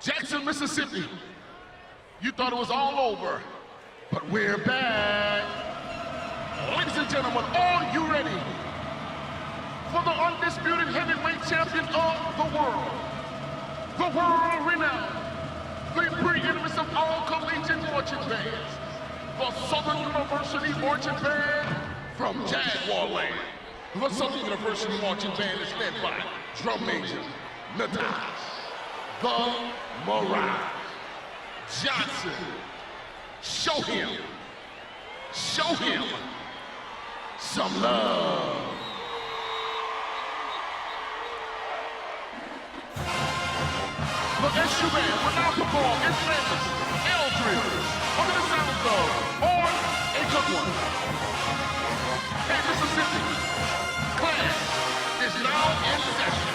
Jackson, Mississippi. You thought it was all over, but we're back. Ladies and gentlemen, are you ready for the undisputed heavyweight champion of the world renowned, the preeminence of all collegiate marching bands, the Southern University Marching Band from Jaguar Land. The Southern University Marching Band is led by Drum Major Nadas, the Mirage Johnson. Show him some love. The SU Band will now perform its famous L drills under the sounds of On a Good One. Hey, Mississippi, class is now in session.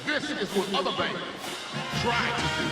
This is what other bands try to do.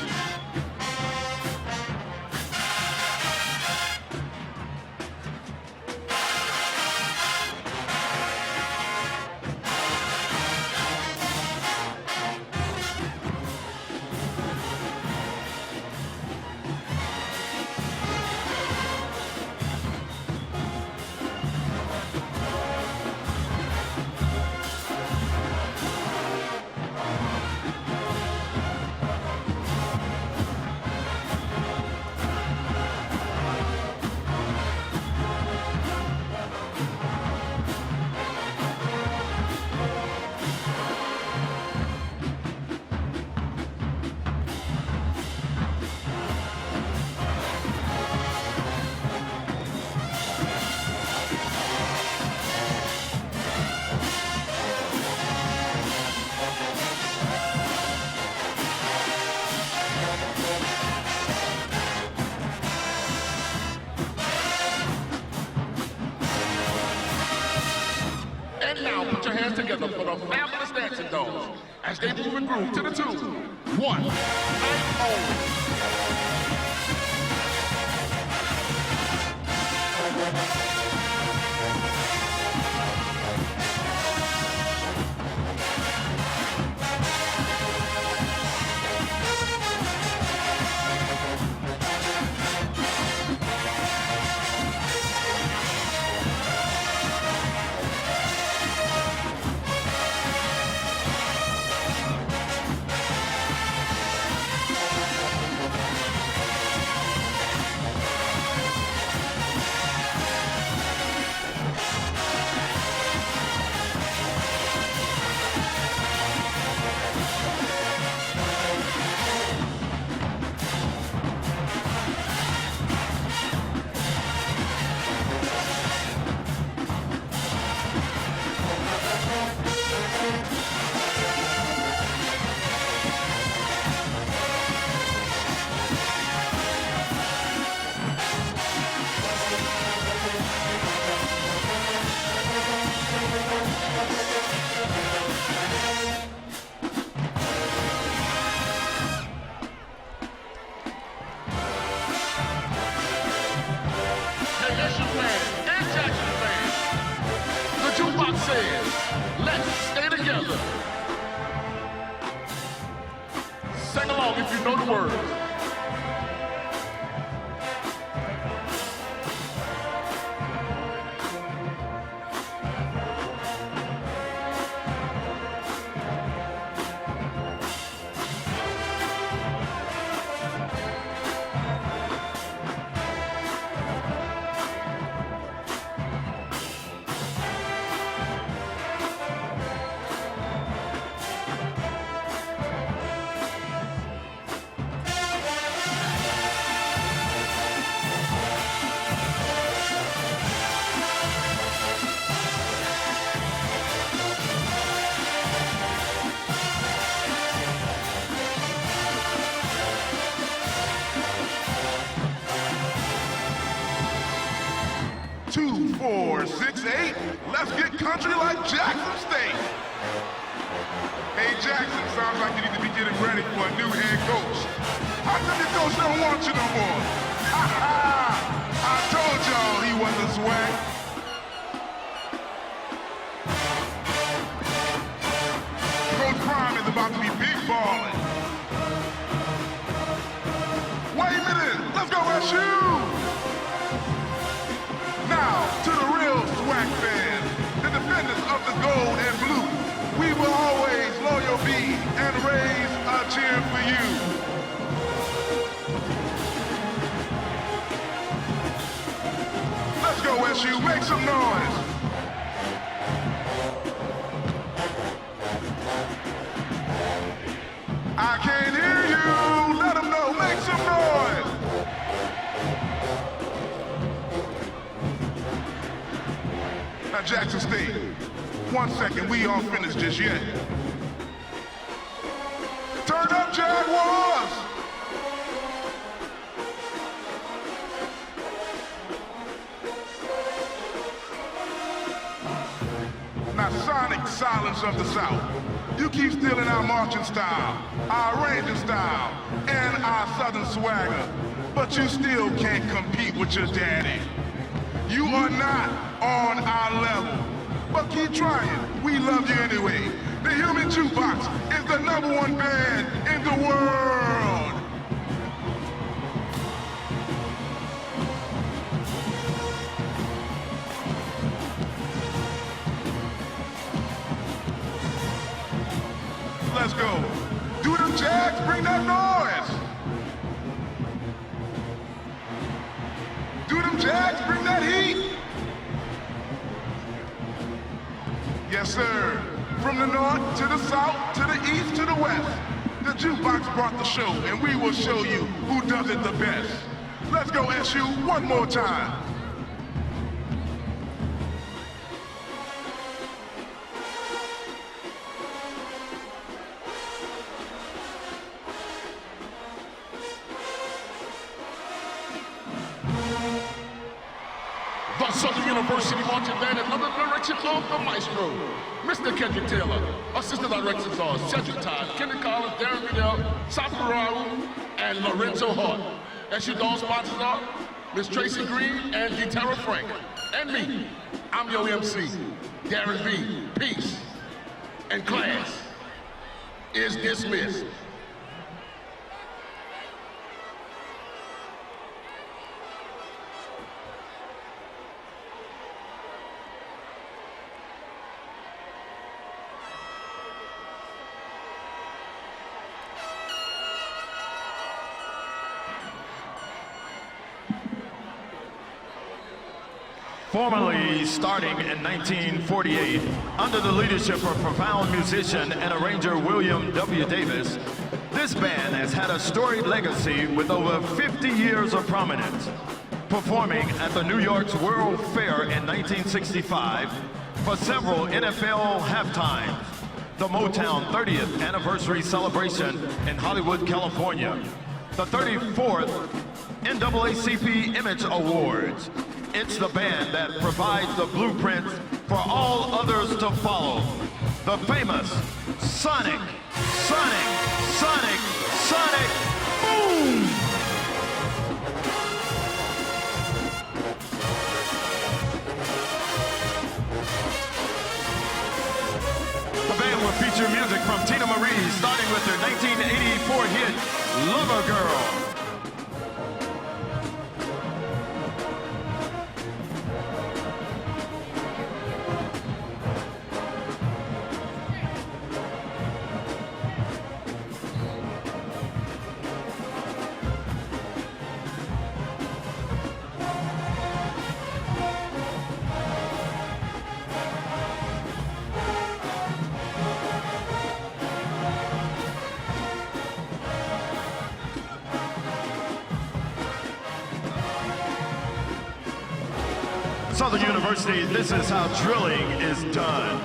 Together for the fabulous dancing dolls as they move and groove to the tune. One night only. The Jukebox says, let's stay together. Sing along if you know the words. State. Let's get country like Jackson State. Hey, Jackson, sounds like you need to be getting ready for a new head coach. How come your coach don't want you no more? Ha ha! I told y'all he wasn't SWAC. Coach Prime is about to be big balling. Wait a minute, let's go SU! Now, to the real SWAC fans, the defenders of the gold and blue, we will always loyal be and raise a cheer for you. Let's go SU, make some noise. I can't hear you, let them know, make some noise. Now Jackson State, 1 second, we aren't finished just yet. Turn up Jaguars! Now sonic silence of the South. You keep stealing our marching style, our ranger style, and our southern swagger, but you still can't compete with your daddy. You are not on our level, but keep trying. We love you anyway. The Human Jukebox is the #1 band in the world. Let's go. Do them Jags, bring that noise. Do them Jags, bring that heat. Yes, sir. From the north to the south, to the east, to the west, the Jukebox brought the show, and we will show you who does it the best. Let's go, SU, one more time. The Southern University Marching Band is under the direction of the maestro, Mr. Kendrick Taylor. Assistant directors are Cedric Todd, Kendrick Collins, Darren Goodell, Safa Raul, and Lorenzo Hart. SU Dog sponsors are Miss Tracy Green and DeTerra Frank. And me, I'm your MC, Darren B. Peace. And class is dismissed. Formerly starting in 1948, under the leadership of profound musician and arranger William W. Davis, this band has had a storied legacy with over 50 years of prominence, performing at the New York's World Fair in 1965 for several NFL halftimes, the Motown 30th anniversary celebration in Hollywood, California, the 34th NAACP Image Awards. It's the band that provides the blueprints for all others to follow. The famous Sonic, Sonic, Sonic, Sonic, Boom! The band will feature music from Tina Marie, starting with their 1984 hit, Lover Girl. Southern University, this is how drilling is done.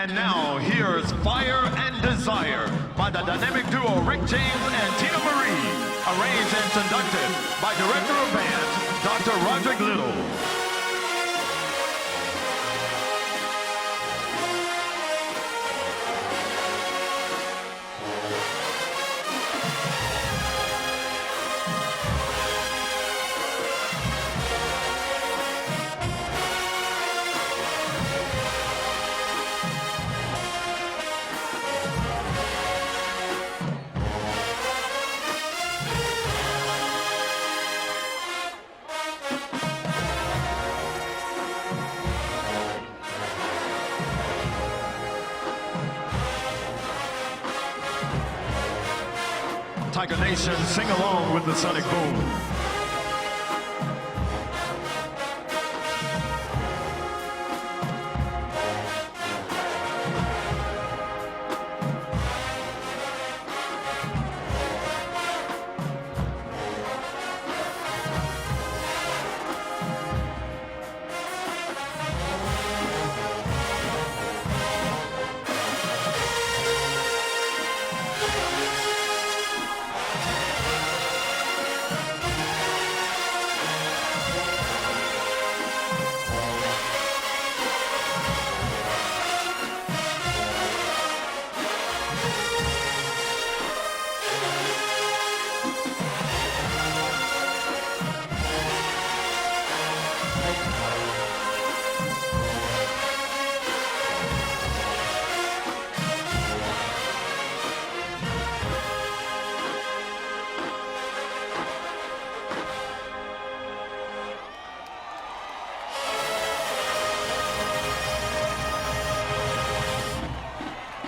And now, here's Fire and Desire by the dynamic duo Rick James and Tina Marie, arranged and conducted by Director of Bands, Dr. Roderick Little. Tiger Nation, sing along with the sonic boom.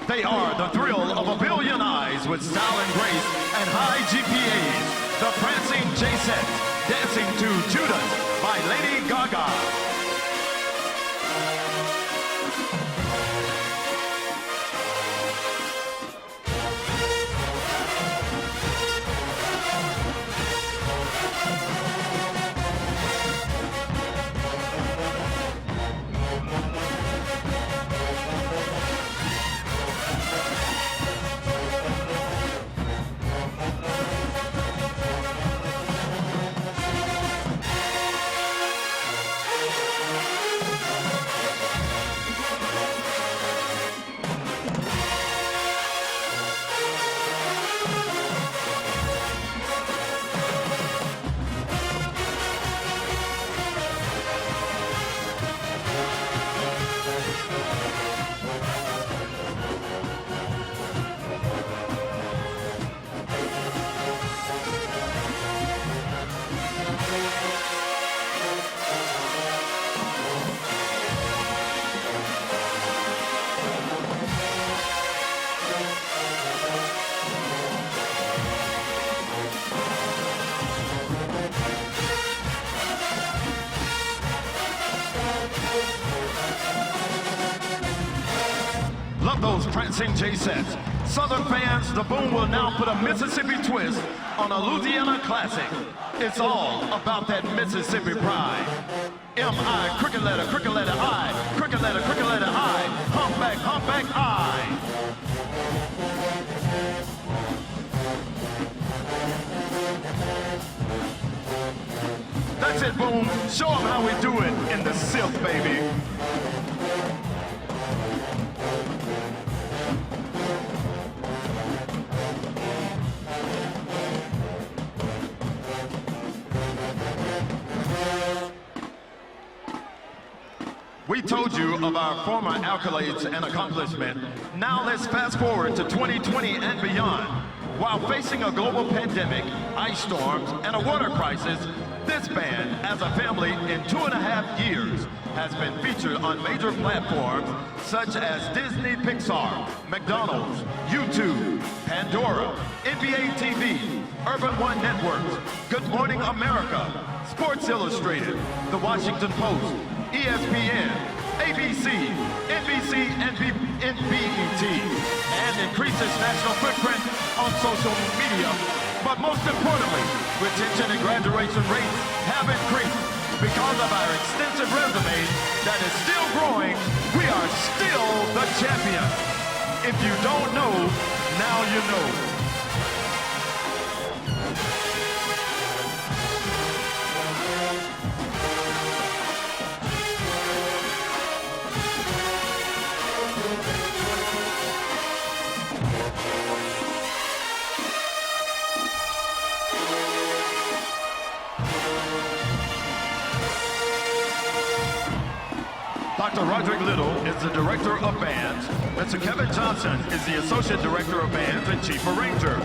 They are the thrill of a billion eyes with style and grace and high GPAs. The prancing J-Sets, dancing to Judas by Lady Gaga. Love those prancing J-Sets. Southern fans, the boom will now put a Mississippi twist on a Louisiana classic. It's all about that Mississippi pride. M-I, crooked letter I, crooked letter I, humpback I. That's it, boom. Show them how we do it in the silk, baby. We told you of our former accolades and accomplishment. Now let's fast forward to 2020 and beyond. While facing a global pandemic, ice storms, and a water crisis, this band, as a family in 2.5 years, has been featured on major platforms such as Disney Pixar, McDonald's, YouTube, Pandora, NBA TV, Urban One Networks, Good Morning America, Sports Illustrated, The Washington Post, ESPN, ABC, NBC, and BET, and increase its national footprint on social media. But most importantly, retention and graduation rates have increased. Because of our extensive resume that is still growing, we are still the champion. If you don't know, now you know. Dr. Roderick Little is the Director of Bands. Mr. Kevin Johnson is the Associate Director of Bands and Chief Arranger.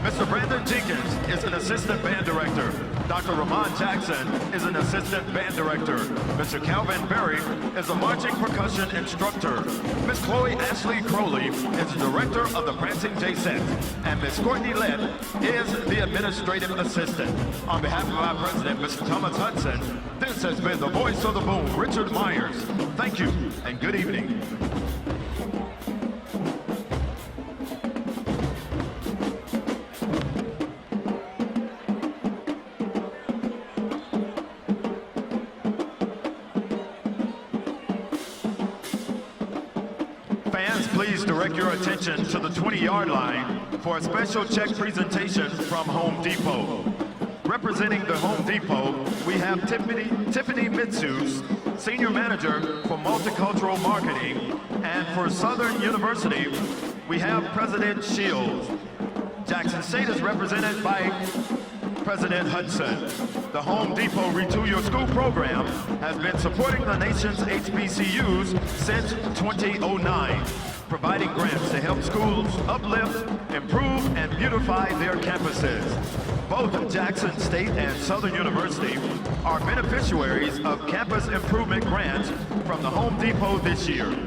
Mr. Brandon Jenkins is an Assistant Band Director. Dr. Ramon Jackson is an Assistant Band Director. Mr. Calvin Berry is a Marching Percussion Instructor. Miss Chloe Ashley Crowley is the Director of the Prancing J Set. And Miss Courtney Lett is the Administrative Assistant. On behalf of our President, Mr. Thomas Hudson, this has been the voice of the boom, Richard Myers. Thank you, and good evening. Fans, please direct your attention to the 20-yard line for a special check presentation from Home Depot. Representing the Home Depot, we have Tiffany Mitsus, Senior Manager for Multicultural Marketing, and for Southern University, we have President Shields. Jackson State is represented by President Hudson. The Home Depot Retool Your School program has been supporting the nation's HBCUs since 2009, providing grants to help schools uplift, improve, and beautify their campuses. Both Jackson State and Southern University are beneficiaries of campus improvement grants from the Home Depot this year.